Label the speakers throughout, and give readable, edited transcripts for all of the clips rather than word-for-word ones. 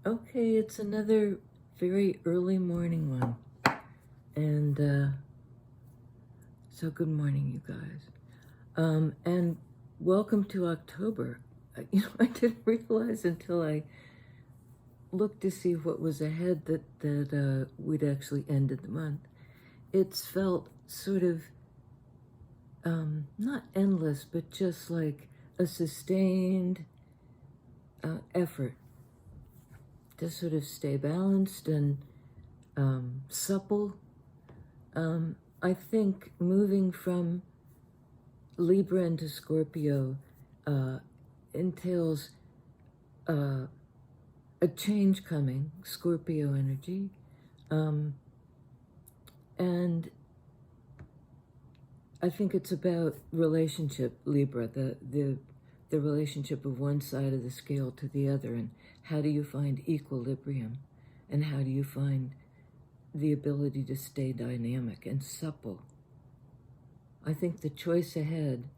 Speaker 1: Okay, it's another very early morning one. And so good morning, you guys. And welcome to October. I didn't realize until I looked to see what was ahead that we'd actually ended the month. It's felt sort of, not endless, but just like a sustained effort to sort of stay balanced and supple. I think moving from Libra into Scorpio entails a change coming, Scorpio energy, and I think it's about relationship, Libra, the relationship of one side of the scale to the other, and how do you find equilibrium, and how do you find the ability to stay dynamic and supple. I think the choice ahead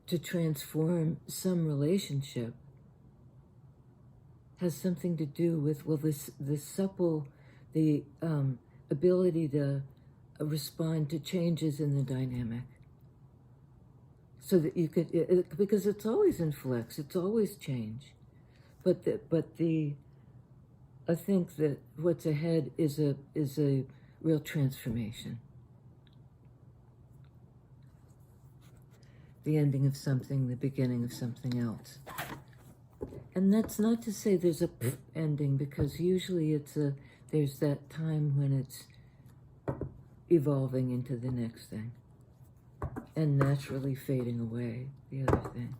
Speaker 1: to transform some relationship has something to do with, well, the supple, the ability to respond to changes in the dynamic. So that you could, because it's always in flux, it's always change. But I think that what's ahead is a real transformation. The ending of something, the beginning of something else. And that's not to say there's a ending, because usually there's that time when it's evolving into the next thing and naturally fading away, the other thing.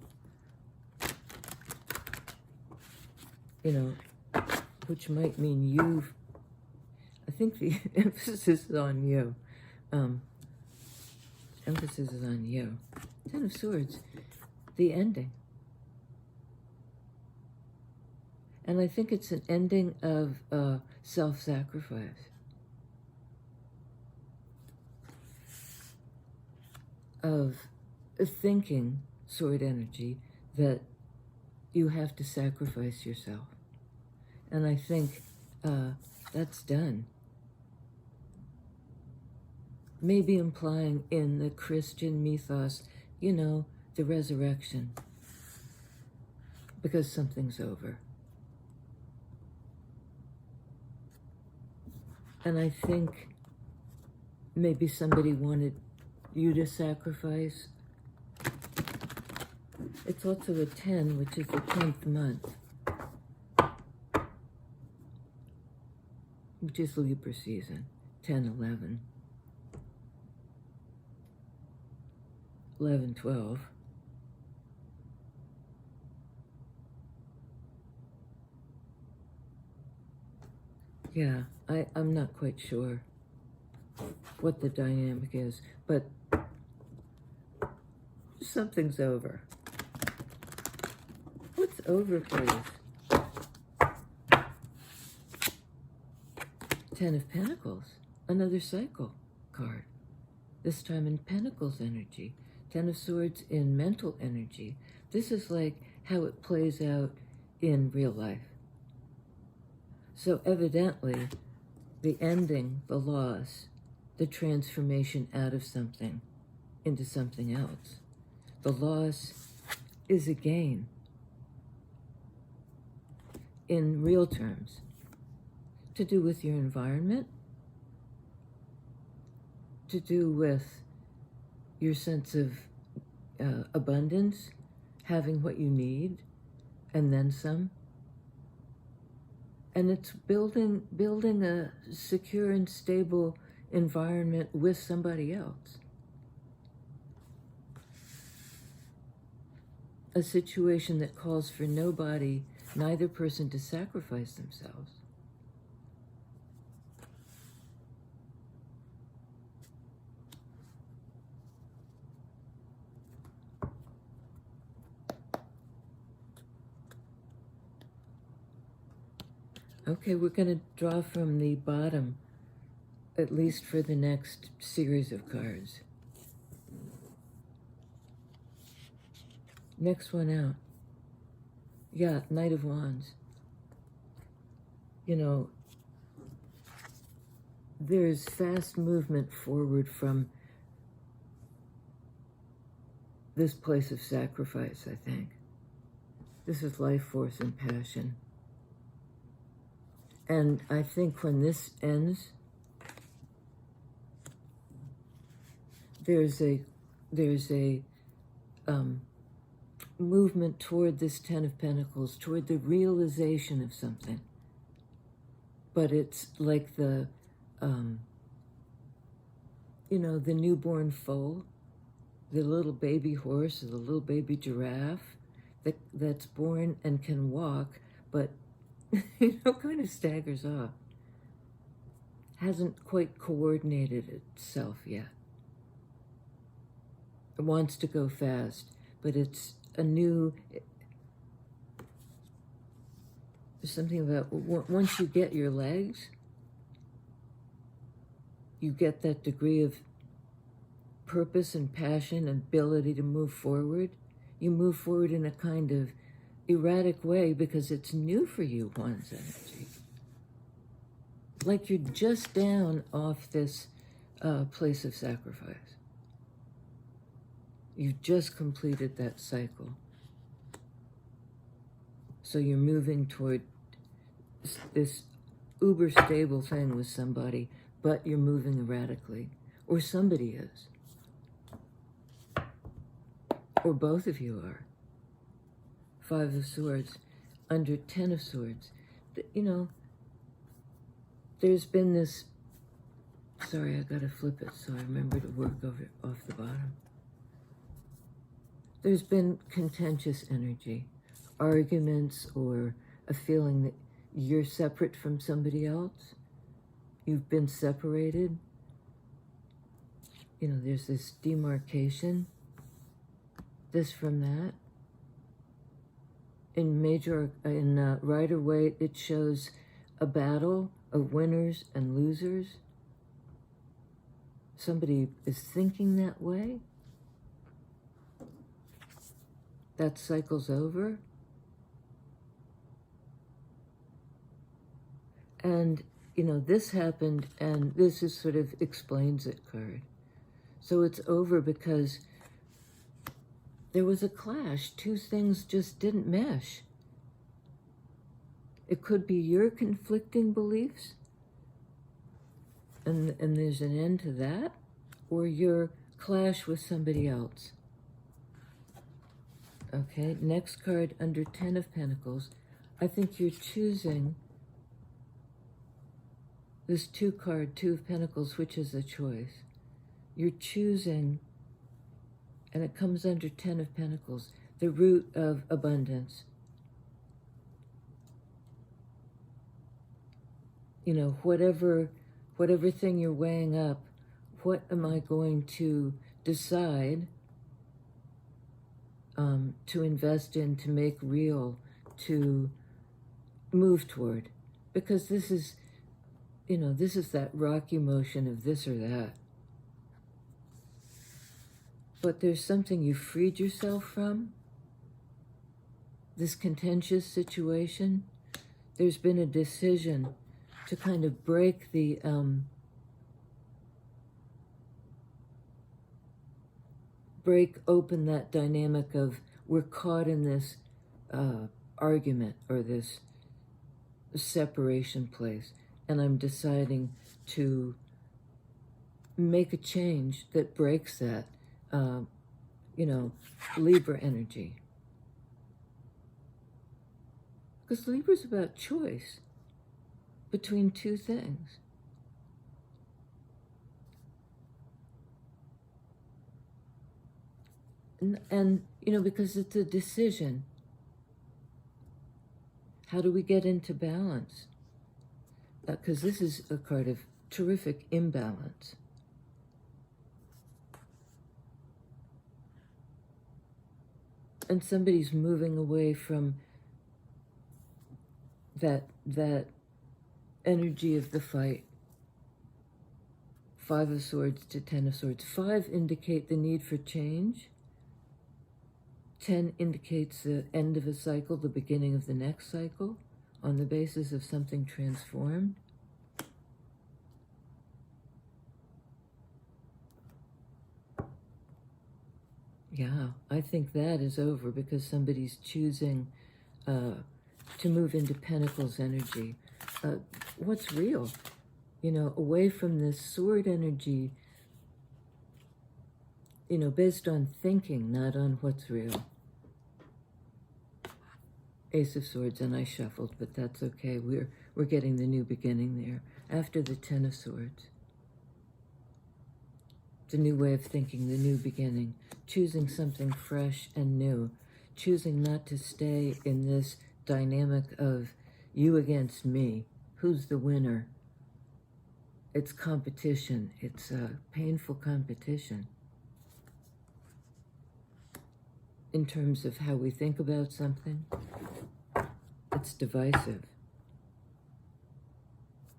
Speaker 1: You know, which might mean I think the emphasis is on you. Emphasis is on you. Ten of Swords, the ending. And I think it's an ending of self-sacrifice, of thinking, sword energy, that you have to sacrifice yourself. And I think that's done. Maybe implying in the Christian mythos, you know, the resurrection, because something's over. And I think maybe somebody wanted you to sacrifice. It's also a 10, which is the 10th month, which is Libra season, 10, 11. 11, 12. Yeah, I'm not quite sure what the dynamic is, but something's over. What's over, please? 10 of Pentacles, another cycle card, this time in Pentacles energy. 10 of Swords in mental energy. This is like how it plays out in real life. So evidently, the ending, the loss, the transformation out of something into something else. The loss is a gain in real terms, to do with your environment, to do with your sense of abundance, having what you need, and then some. And it's building a secure and stable environment with somebody else. A situation that calls for neither person to sacrifice themselves. Okay, we're going to draw from the bottom, at least for the next series of cards. Next one out. Yeah, Knight of Wands. you know, there's fast movement forward from this place of sacrifice, I think. This is life force and passion. And I think when this ends, there's a movement toward this Ten of Pentacles, toward the realization of something. But it's like the, you know, the newborn foal, the little baby horse or the little baby giraffe that's born and can walk, but, you know, kind of staggers off. Hasn't quite coordinated itself yet. It wants to go fast, but it's a new, there's something about once you get your legs, you get that degree of purpose and passion and ability to move forward. You move forward in a kind of erratic way because it's new for you, one's energy. Like you're just down off this place of sacrifice. You've just completed that cycle. So you're moving toward this uber stable thing with somebody, but you're moving erratically. Or somebody is. Or both of you are. Five of Swords under Ten of Swords. You know, there's been this, sorry, I gotta flip it so I remember to work over off the bottom. There's been contentious energy, arguments, or a feeling that you're separate from somebody else. You've been separated. You know, there's this demarcation, this from that. In Rider-Waite, it shows a battle of winners and losers. Somebody is thinking that way. That cycle's over. And, you know, this happened, and this is sort of explains it card. So it's over because there was a clash. Two things just didn't mesh. It could be your conflicting beliefs, and there's an end to that, or your clash with somebody else. Okay, next card under Ten of Pentacles. I think you're choosing this Two of Pentacles, which is a choice. You're choosing, and it comes under Ten of Pentacles, the root of abundance. You know, whatever thing you're weighing up, what am I going to decide to invest in, to make real, to move toward? Because this is, you know, this is that rocky motion of this or that. But there's something you freed yourself from, this contentious situation. There's been a decision to kind of break the, break open that dynamic of we're caught in this argument or this separation place, and I'm deciding to make a change that breaks that, you know, Libra energy. Because Libra's about choice between two things. And, you know, because it's a decision. How do we get into balance? Because this is a card of terrific imbalance. And somebody's moving away from that energy of the fight. Five of Swords to Ten of Swords. Five indicate the need for change. 10 indicates the end of a cycle, the beginning of the next cycle, on the basis of something transformed. Yeah, I think that is over because somebody's choosing to move into Pentacles energy. What's real? You know, away from this sword energy, you know, based on thinking, not on what's real. Ace of Swords, and I shuffled, but that's okay. We're getting the new beginning there. After the Ten of Swords. The new way of thinking, the new beginning. Choosing something fresh and new. Choosing not to stay in this dynamic of you against me. Who's the winner? It's competition. It's a painful competition. In terms of how we think about something, it's divisive.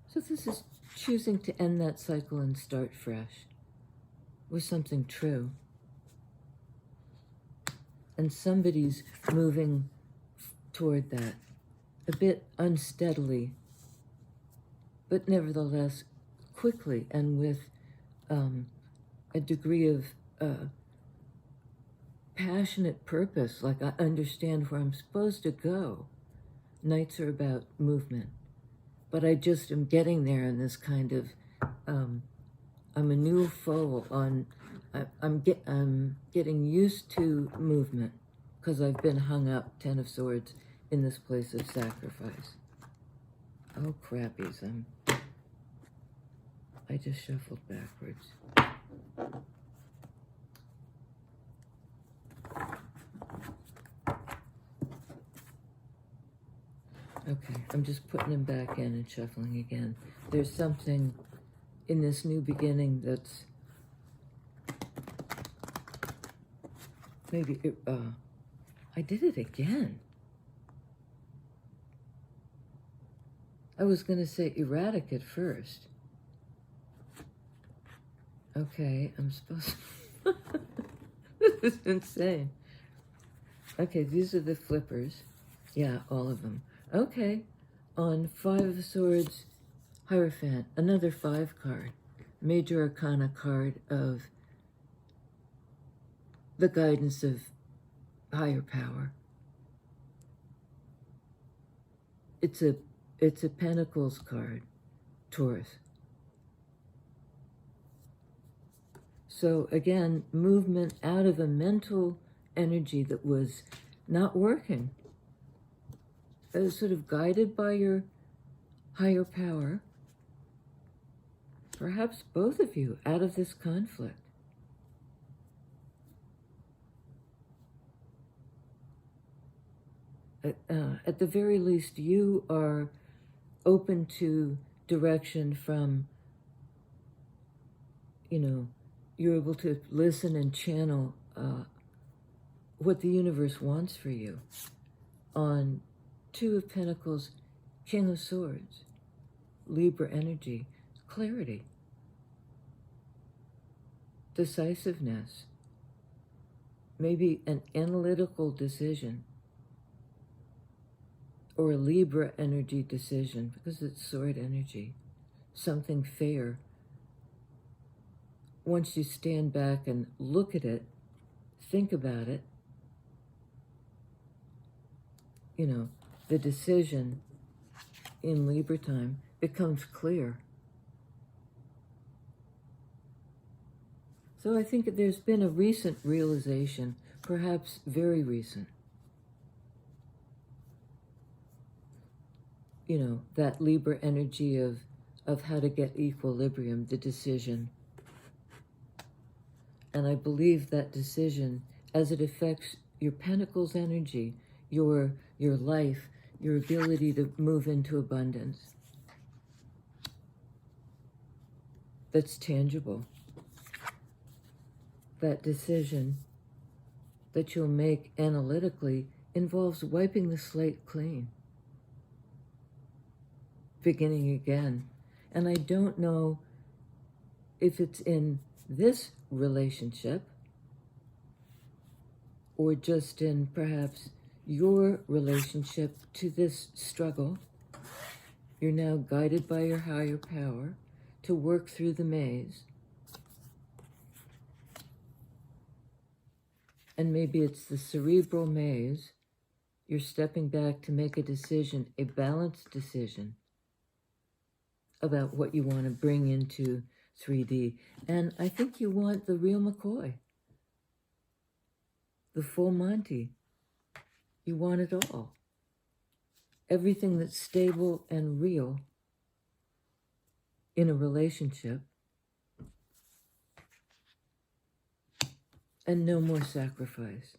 Speaker 1: So this is choosing to end that cycle and start fresh with something true. And somebody's moving toward that, a bit unsteadily, but nevertheless quickly and with a degree of passionate purpose, like I understand where I'm supposed to go. Nights are about movement, but I just am getting there in this kind of, I'm a new foal on, I'm getting used to movement because I've been hung up, Ten of Swords, in this place of sacrifice. Oh, crappies, I just shuffled backwards. Okay, I'm just putting them back in and shuffling again. There's something in this new beginning that's maybe, I did it again. I was going to say erratic at first. Okay, I'm supposed to... This is insane. Okay, these are the flippers. Yeah, all of them. Okay, on Five of Swords, Hierophant, another 5 card. Major Arcana card of the guidance of higher power. It's a Pentacles card, Taurus. So again, movement out of a mental energy that was not working. It was sort of guided by your higher power. Perhaps both of you out of this conflict. At the very least, you are open to direction from, you know, you're able to listen and channel what the universe wants for you. On Two of Pentacles, King of Swords, Libra energy, clarity, decisiveness, maybe an analytical decision, or a Libra energy decision, because it's sword energy, something fair. Once you stand back and look at it, think about it, you know, the decision in Libra time becomes clear. So I think there's been a recent realization, perhaps very recent. You know, that Libra energy of how to get equilibrium, the decision. And I believe that decision, as it affects your Pentacles energy, your life, your ability to move into abundance, that's tangible. That decision that you'll make analytically involves wiping the slate clean, beginning again. And I don't know if it's in this relationship or just in perhaps your relationship to this struggle You're now guided by your higher power to work through the maze. And maybe it's the cerebral maze. You're stepping back to make a decision, a balanced decision about what you want to bring into 3D. And I think you want the real McCoy, the full Monty. You want it all. Everything that's stable and real in a relationship. And no more sacrifice.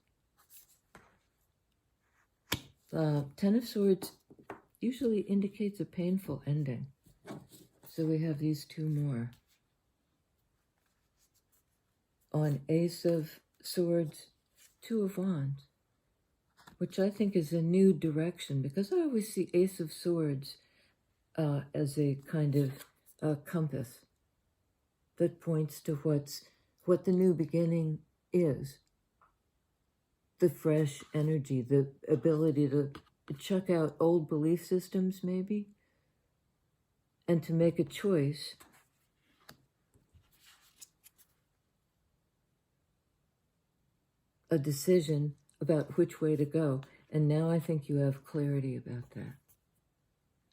Speaker 1: Ten of Swords usually indicates a painful ending. So we have these two more. On Ace of Swords, Two of Wands, which I think is a new direction, because I always see Ace of Swords as a kind of compass that points to what the new beginning is. The fresh energy, the ability to chuck out old belief systems maybe, and to make a choice a decision about which way to go. And now I think you have clarity about that.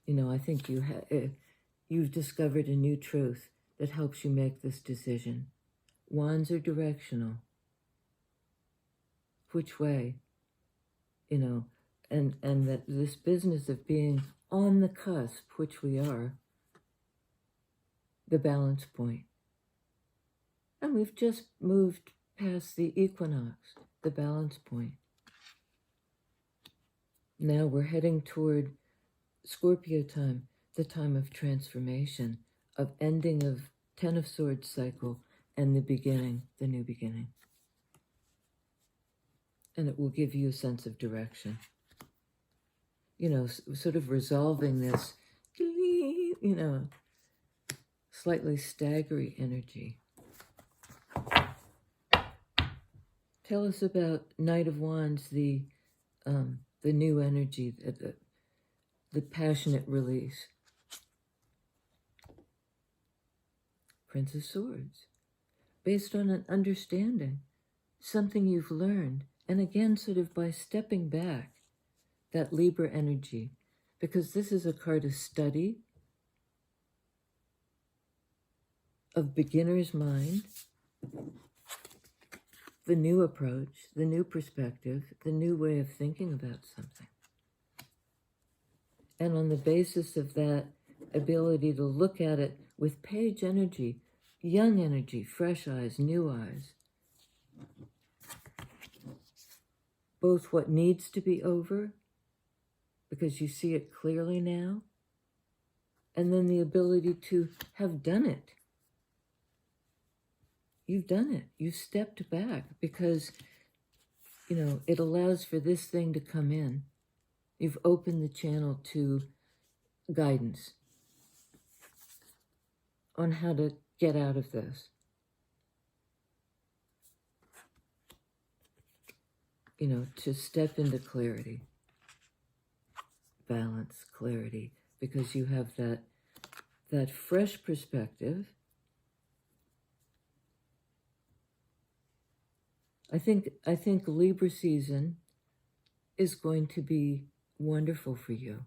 Speaker 1: You know, I think you've discovered a new truth that helps you make this decision. Wands are directional. Which way? You know, and that this business of being on the cusp, which we are, the balance point. And we've just moved past the equinox, the balance point. Now we're heading toward Scorpio time, the time of transformation, of ending of Ten of Swords cycle and the beginning, the new beginning. And it will give you a sense of direction. You know, sort of resolving this, you know, slightly staggery energy. Tell us about Knight of Wands, the new energy, the passionate release. Prince of Swords, based on an understanding, something you've learned, and again, sort of by stepping back, that Libra energy, because this is a card of study, of beginner's mind, the new approach, the new perspective, the new way of thinking about something. And on the basis of that ability to look at it with page energy, young energy, fresh eyes, new eyes, both what needs to be over, because you see it clearly now, and then the ability to have done it. You've done it. You've stepped back because, you know, it allows for this thing to come in. You've opened the channel to guidance on how to get out of this. You know, to step into clarity, balance, clarity, because you have that fresh perspective. I think Libra season is going to be wonderful for you.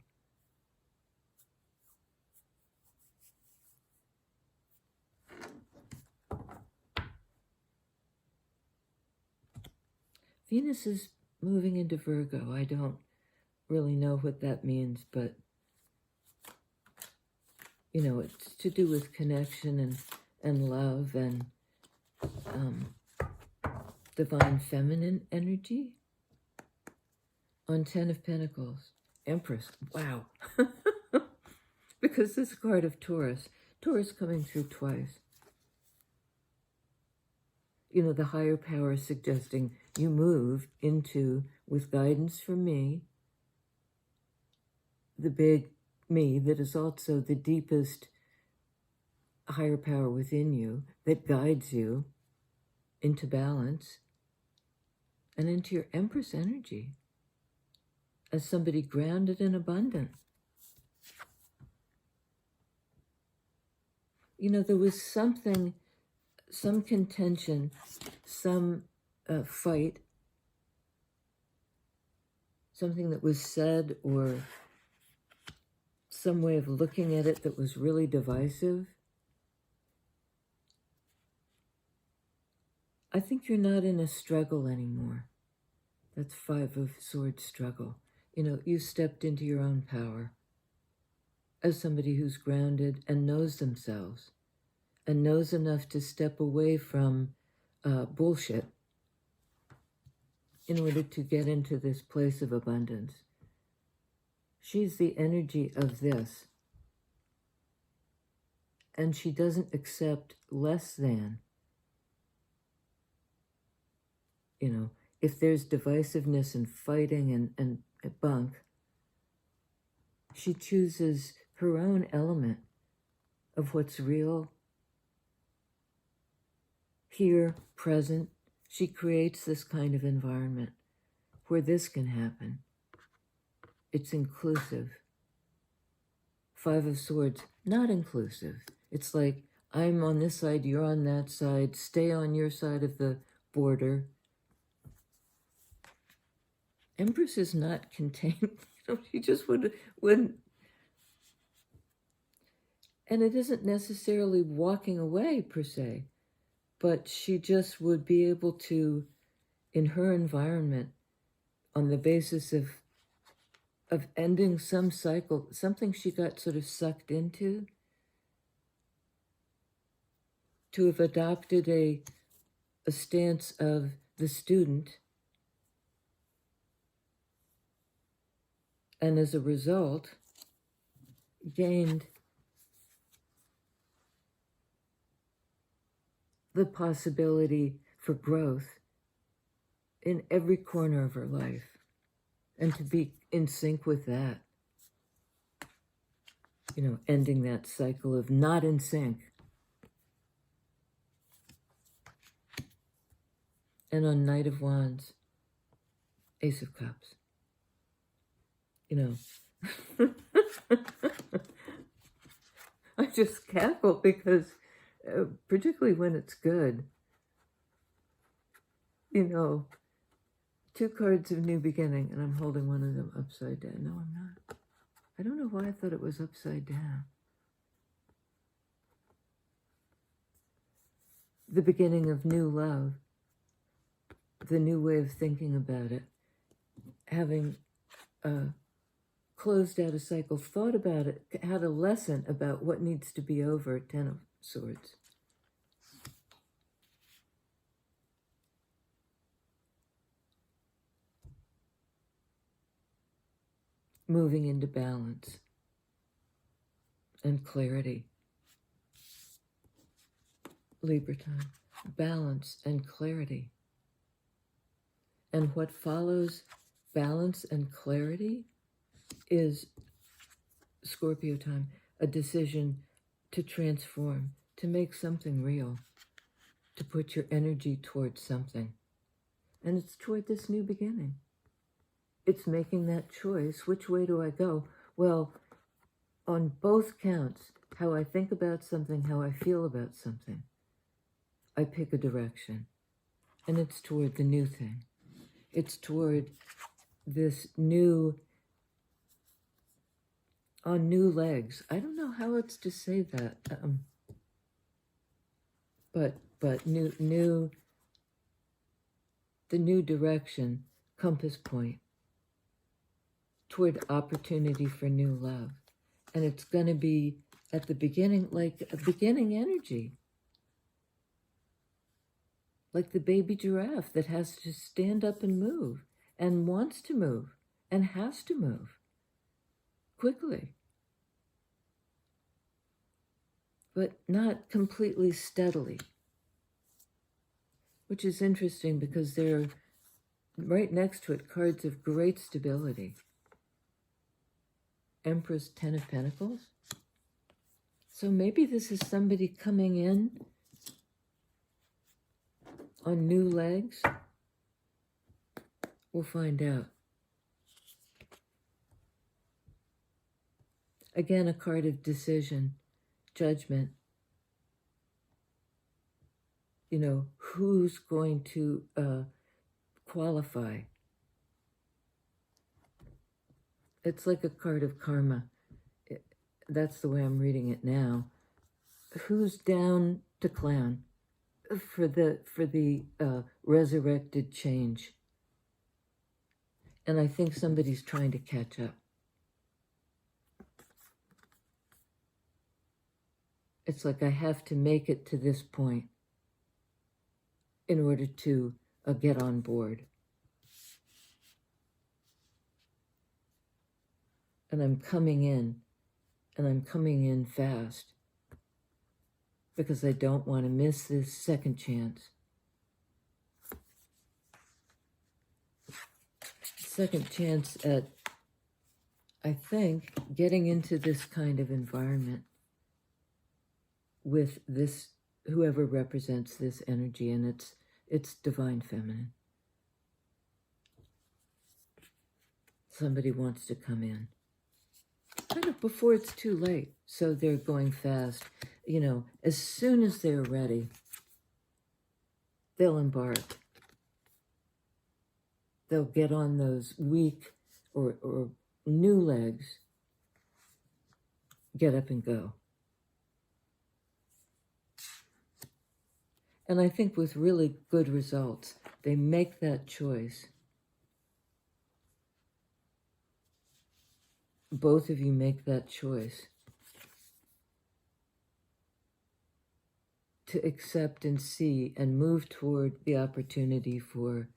Speaker 1: Venus is moving into Virgo. I don't really know what that means, but, you know, it's to do with connection and love and divine feminine energy. On Ten of Pentacles, Empress. Wow. Because this card of Taurus coming through twice. You know, the higher power suggesting you move into, with guidance from me, the big me that is also the deepest higher power within you that guides you into balance and into your Empress energy as somebody grounded and abundant. You know, there was something, some contention, some fight, something that was said or some way of looking at it that was really divisive. I think you're not in a struggle anymore. That's 5 of Swords struggle. You know, you stepped into your own power as somebody who's grounded and knows themselves and knows enough to step away from bullshit in order to get into this place of abundance. She's the energy of this. And she doesn't accept less than. You know, if there's divisiveness and fighting and bunk, she chooses her own element of what's real, here, present. She creates this kind of environment where this can happen. It's inclusive. 5 of Swords, not inclusive. It's like, I'm on this side, you're on that side, stay on your side of the border. Empress is not contained. You know, she just wouldn't. And it isn't necessarily walking away, per se, but she just would be able to, in her environment, on the basis of ending some cycle, something she got sort of sucked into, to have adopted a stance of the student, and as a result, gained the possibility for growth in every corner of her life, and to be in sync with that. You know, ending that cycle of not in sync. And on Knight of Wands, Ace of Cups. You know, I just cackle because, particularly when it's good, you know, 2 cards of New Beginning, and I'm holding one of them upside down. No, I'm not. I don't know why I thought it was upside down. The beginning of new love, the new way of thinking about it, having closed out a cycle, thought about it, had a lesson about what needs to be over, 10 of Swords. Moving into balance and clarity. Libra time. Balance and clarity. And what follows balance and clarity is Scorpio time, a decision to transform, to make something real, to put your energy towards something. And it's toward this new beginning. It's making that choice. Which way do I go? Well, on both counts, how I think about something, how I feel about something, I pick a direction. And it's toward the new thing. It's toward this new, on new legs. I don't know how else to say that. But new, the new direction, compass point, toward opportunity for new love. And it's going to be at the beginning, like a beginning energy. Like the baby giraffe that has to stand up and move, and wants to move, and has to move quickly. But not completely steadily. Which is interesting because they're right next to it, cards of great stability. Empress, 10 of Pentacles. So maybe this is somebody coming in on new legs. We'll find out. Again, a card of decision, judgment. you know, who's going to qualify. It's like a card of karma. That's the way I'm reading it now. Who's down to clown for the resurrected change? And I think somebody's trying to catch up. It's like I have to make it to this point in order to get on board. And I'm coming in, and I'm coming in fast because I don't want to miss this second chance. Second chance at, I think, getting into this kind of environment with this, whoever represents this energy, and it's divine feminine. Somebody wants to come in kind of before it's too late, so they're going fast. You know, as soon as they're ready, they'll embark. They'll get on those weak or new legs, get up and go. And I think with really good results, they make that choice. Both of you make that choice to accept and see and move toward the opportunity for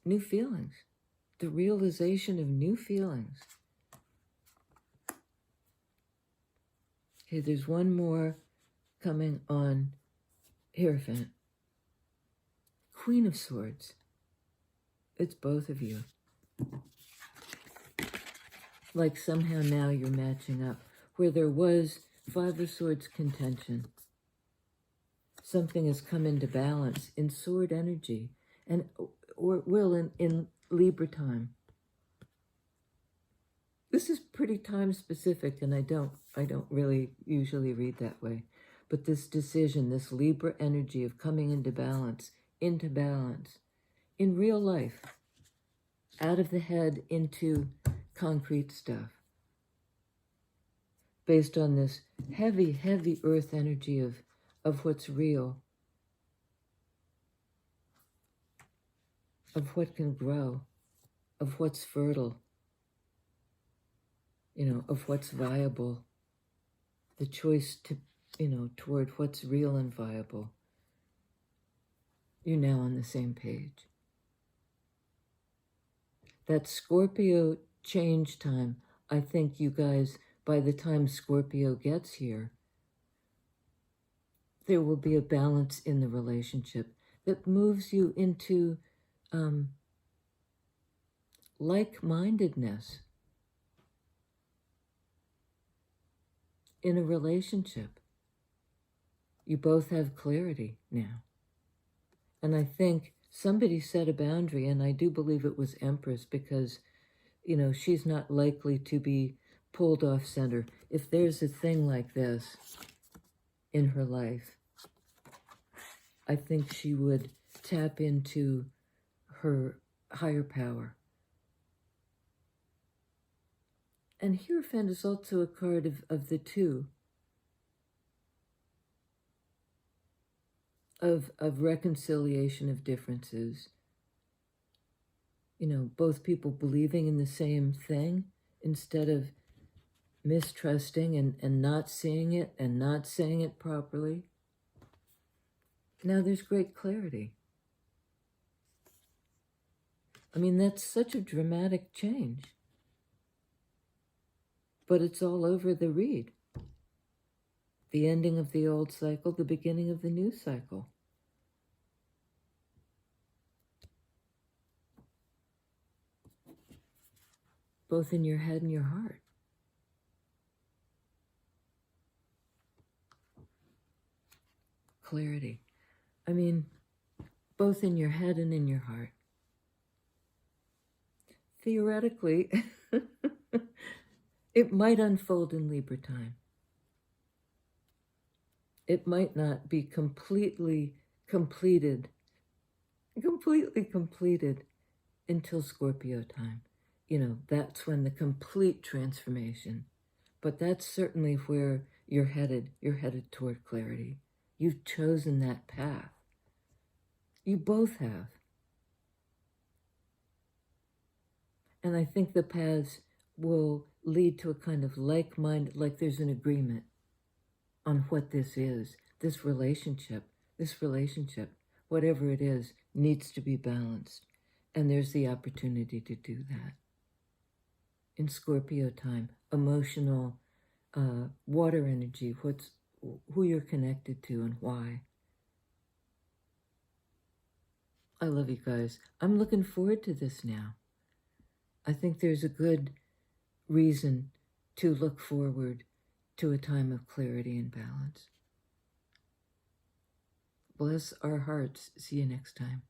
Speaker 1: new feelings, the realization of new feelings. Okay, there's one more coming on Hierophant. Queen of Swords. It's both of you. Like somehow now you're matching up. Where there was Five of Swords contention, something has come into balance in sword energy, and or will in Libra time. This is pretty time specific, and I don't really usually read that way. But this decision, this Libra energy of coming into balance in real life, out of the head into concrete stuff, based on this heavy, heavy earth energy of what's real, of what can grow, of what's fertile, you know, of what's viable, the choice to, you know, toward what's real and viable. You're now on the same page. That Scorpio change time, I think you guys, by the time Scorpio gets here, there will be a balance in the relationship that moves you into like-mindedness in a relationship. You both have clarity now. And I think somebody set a boundary, and I do believe it was Empress, because, you know, she's not likely to be pulled off center. If there's a thing like this in her life, I think she would tap into her higher power. And Hierophant is also a card of the two, of reconciliation of differences. You know, both people believing in the same thing instead of mistrusting and not seeing it and not saying it properly. Now there's great clarity. I mean, that's such a dramatic change. But it's all over the read. The ending of the old cycle, the beginning of the new cycle. Both in your head and your heart. Clarity. I mean, both in your head and in your heart. Theoretically, it might unfold in Libra time. It might not be completely completed until Scorpio time. You know, that's when the complete transformation. But that's certainly where you're headed. You're headed toward clarity. You've chosen that path. You both have. And I think the paths will lead to a kind of like-minded, like there's an agreement on what this is. This relationship, whatever it is, needs to be balanced. And there's the opportunity to do that. In Scorpio time, emotional, water energy, who you're connected to and why. I love you guys. I'm looking forward to this now. I think there's a good reason to look forward to a time of clarity and balance. Bless our hearts. See you next time.